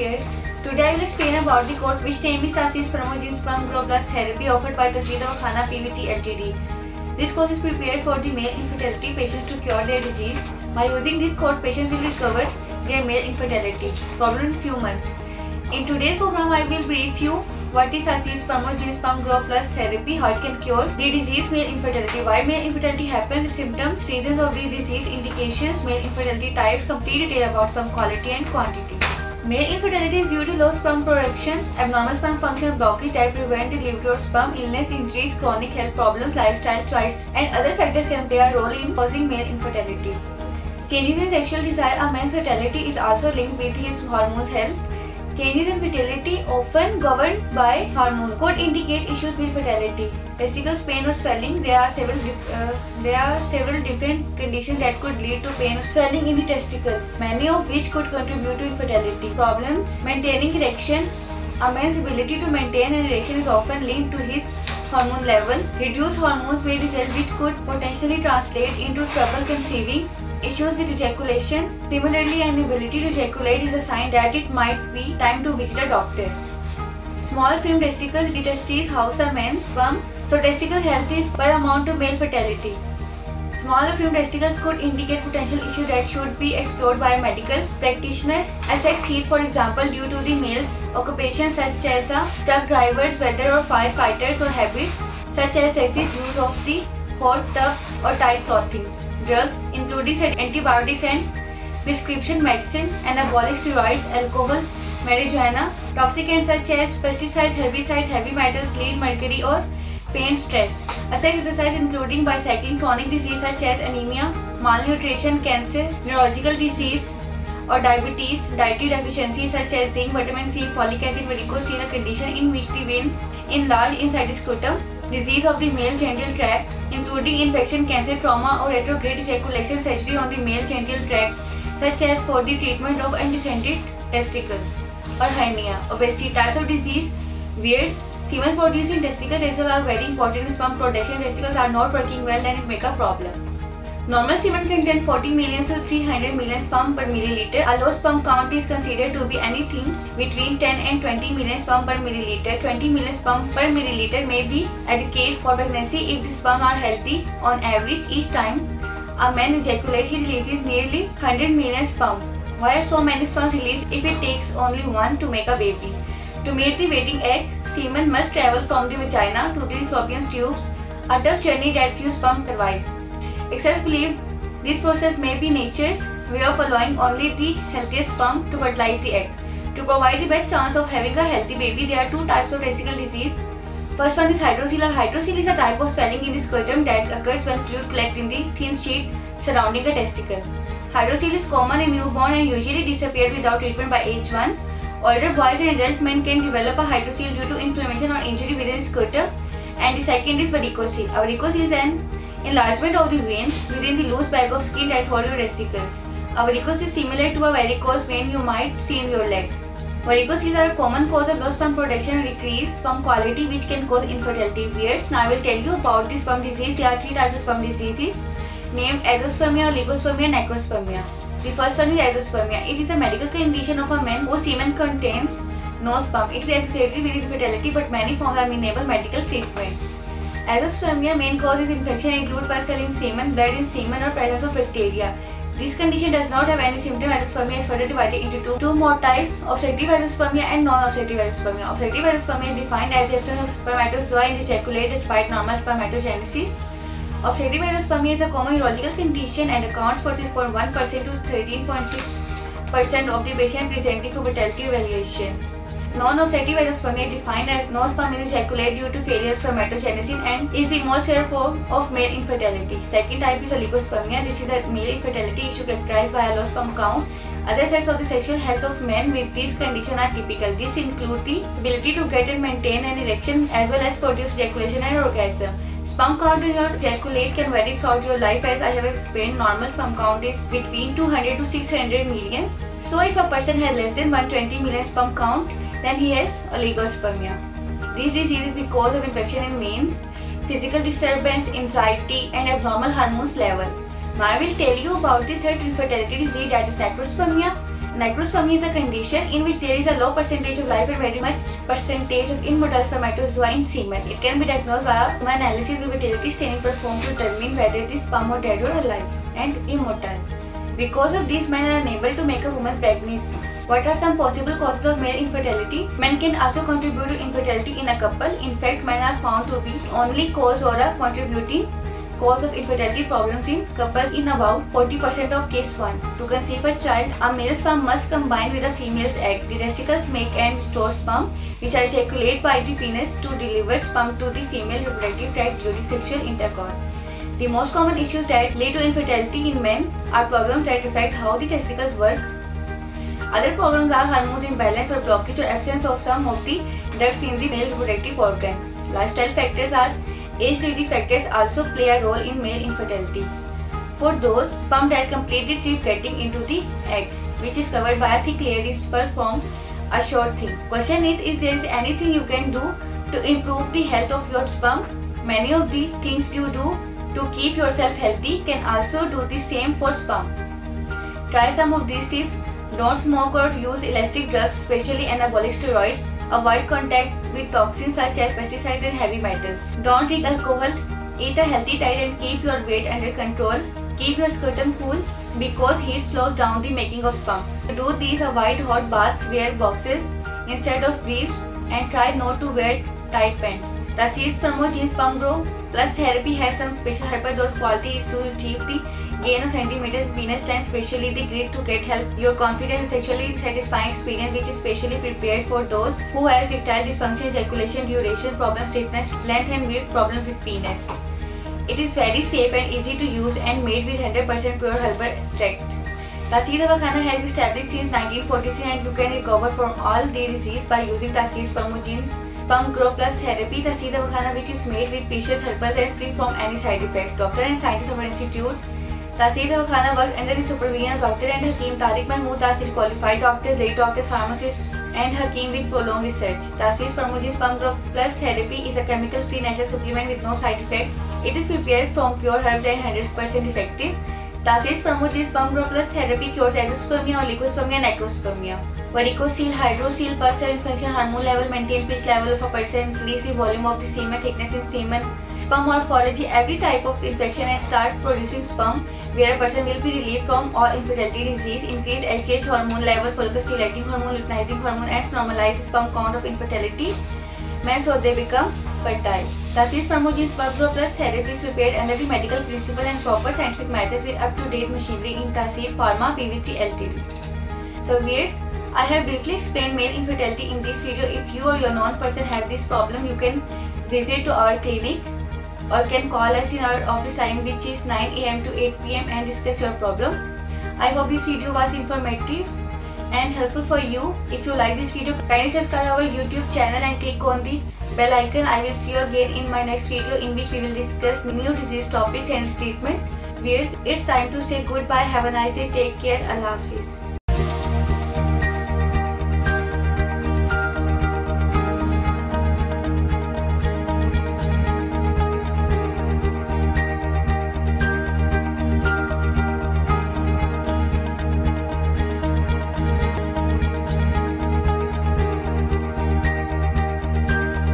viewers. Today I will explain about the course which name is Taasir Spermogene Sperm Growth Plus Therapy offered by Taasir Dawakkhana PVT Ltd. This course is prepared for the male infertility patients to cure their disease. By using this course, patients will recover their male infertility problem in few months. In today's program, I will brief you what is Taasir Spermogene Sperm Growth Plus Therapy, how it can cure the disease male infertility, why male infertility happens, symptoms, reasons of the disease, indications, male infertility types, complete detail about sperm quality and quantity. Male infertility is due to low sperm production, abnormal sperm function blockage that prevent delivery of sperm, illness, injuries, chronic health problems, lifestyle choice, and other factors can play a role in causing male infertility. Changes in sexual desire. A man's fertility is also linked with his hormones health. Changes in fertility often governed by hormones could indicate issues with fertility. Testicles pain or swelling. There are several different conditions that could lead to pain or swelling in the testicles, many of which could contribute to infertility. Problems maintaining erection. A man's ability to maintain an erection is often linked to his hormone level. Reduced hormones may result, which could potentially translate into trouble conceiving. Issues with ejaculation. Similarly, an inability to ejaculate is a sign that it might be time to visit a doctor. Small frame testicles. The testes house a man's sperm, so testicle health is paramount to male fertility. Smaller frame testicles could indicate potential issues that should be explored by a medical practitioner. A sex heat, for example, due to the male's occupations such as truck drivers, welder or firefighters, or habits such as excessive use of the hot tub or tight clothing. Drugs, including antibiotics and prescription medicine, anabolic steroids, alcohol, marijuana, toxicants such as pesticides, herbicides, heavy metals, lead, mercury, or pain, stress. A sex exercise including bicycling, chronic disease such as anemia, malnutrition, cancer, neurological disease or diabetes, dietary deficiencies such as zinc, vitamin C, folic acid, varicocele, a condition in which the veins enlarge inside the scrotum. Disease of the male genital tract, including infection, cancer, trauma, or retrograde ejaculation, surgery on the male genital tract, such as for the treatment of undescended testicles or hernia. Obesity. Types of disease where semen producing testicles are very important in sperm production. Testicles are not working well, then it make a problem. Normal semen contain 40 million to 300 million sperm per milliliter. A low sperm count is considered to be anything between 10 and 20 million sperm per milliliter. 20 million sperm per milliliter may be adequate for pregnancy if the sperm are healthy. On average, each time a man ejaculates, he releases nearly 100 million sperm. Why are so many sperms released if it takes only one to make a baby? To meet the waiting egg, semen must travel from the vagina to the fallopian tubes, a tough journey that few sperm survive. Experts believe this process may be nature's way of allowing only the healthiest sperm to fertilize the egg. To provide the best chance of having a healthy baby, there are two types of testicle disease. First one is hydrocele. Hydrocele is a type of swelling in the scrotum that occurs when fluid collects in the thin sheet surrounding a testicle. Hydrocele is common in newborn and usually disappears without treatment by age 1. Older boys and adult men can develop a hydrocele due to inflammation or injury within the scrotum. And the second is varicocele. A varicocele is an enlargement of the veins within the loose bag of skin that hold your testicles. A varicose is similar to a varicose vein you might see in your leg. Varicoceles are a common cause of low sperm production and decreased sperm quality, which can cause infertility. Now I will tell you about the sperm disease. There are three types of sperm diseases named azoospermia, oligospermia, and necrospermia. The first one is azoospermia. It is a medical condition of a man whose semen contains no sperm. It is associated with infertility, but many forms are amenable medical treatment. Azoospermia main cause is infection include pus in semen, blood in semen, or presence of bacteria. This condition does not have any symptom. Azoospermia is further divided into two more types: obstructive azoospermia and non-obstructive azoospermia. Obstructive azoospermia is defined as the absence of spermatozoa in the ejaculate despite normal spermatogenesis. Obstructive azoospermia is a common urological condition and accounts for 6.1% to 13.6% of the patient presenting for fertility evaluation. Non-obstructive azoospermia is defined as no sperm in ejaculate due to failure of spermatogenesis and is the most rare form of male infertility. Second type is oligospermia. This is a male infertility issue characterized by a low sperm count. Other sides of the sexual health of men with this condition are typical. These include the ability to get and maintain an erection as well as produce ejaculation and orgasm. Sperm count in your ejaculate can vary throughout your life. As I have explained, normal sperm count is between 200 to 600 million. So if a person has less than 120 million sperm count, then he has oligospermia. This disease is because of infection in veins, physical disturbance, anxiety, and abnormal hormones level. Now I will tell you about the third infertility disease, that is necrospermia. Necrospermia is a condition in which there is a low percentage of life and very much percentage of immortal spermatozoa in semen. It can be diagnosed via analysis with fertility staining performed to determine whether the sperm are dead or alive and immortal. Because of this, men are unable to make a woman pregnant. What are some possible causes of male infertility? Men can also contribute to infertility in a couple. In fact, men are found to be only cause or a contributing cause of infertility problems in couples in about 40% of case 1. To conceive a child, a male sperm must combine with a female's egg. The testicles make and store sperm, which are ejaculated by the penis to deliver sperm to the female reproductive tract during sexual intercourse. The most common issues that lead to infertility in men are problems that affect how the testicles work. Other problems are hormone imbalance or blockage or absence of some of the ducts in the male reproductive organ. Lifestyle factors are age-related factors also play a role in male infertility. For those, sperm that completely keep getting into the egg, which is covered by a thick layer, is far from a sure thing. Question is there anything you can do to improve the health of your sperm? Many of the things you do to keep yourself healthy can also do the same for sperm. Try some of these tips. Don't smoke or use illicit drugs, especially anabolic steroids. Avoid contact with toxins such as pesticides and heavy metals. Don't drink alcohol. Eat a healthy diet and keep your weight under control. Keep your scrotum cool because heat slows down the making of sperm. To do these, avoid hot baths, wear boxers instead of briefs, and try not to wear tight pants. The seeds promote gene sperm growth. Plus therapy has some special herbal dose qualities to achieve the gain of centimeters penis length, especially the grit to get help your confident and sexually satisfying experience, which is specially prepared for those who has erectile dysfunction, ejaculation, duration problems, stiffness, length and width problems with penis. It is very safe and easy to use and made with 100% pure herbal extract. Taseer Dawakana has been established since 1946 and you can recover from all the disease by using Taseer Spermogene Sperm Growth Plus Therapy. Taseer Dawakana, which is made with precious herbals and free from any side effects. Doctor and scientists of our institute, Taseer Dawakana, worked under the supervision of Dr. and Hakim Tariq Mahmood Taseer, qualified doctors, lay doctors, pharmacists, and Hakim with prolonged research. Taseer Spermogene Sperm Growth Plus Therapy is a chemical-free natural supplement with no side effects. It is prepared from pure herbs and 100% effective. Taseer Spermogene Sperm Growth Plus Therapy cures azoospermia, oligospermia, and necrospermia. Varicocele, hydrocele, pus cell infection, hormone level, maintain pitch level of a person, increase the volume of the semen, thickness in semen, sperm morphology, every type of infection, and start producing sperm, where a person will be relieved from all infertility disease, increase HGH hormone level, follicle stimulating hormone, luteinizing hormone, and normalize the sperm count of infertility men so they become fertile. Taseer Spermogene Sperm Growth Plus Therapy is prepared under the medical principle and proper scientific methods with up-to-date machinery in Taseer Pharma PVC Ltd. So viewers, I have briefly explained male infertility in this video. If you or your known person have this problem, you can visit to our clinic or can call us in our office time, which is 9 AM to 8 PM, and discuss your problem. I hope this video was informative and helpful for you. If you like this video, kindly subscribe our YouTube channel and click on the bell icon. I will see you again in my next video, in which we will discuss new disease topics and treatment. Viewers, it's time to say goodbye. Have a nice day. Take care. Allah Hafiz.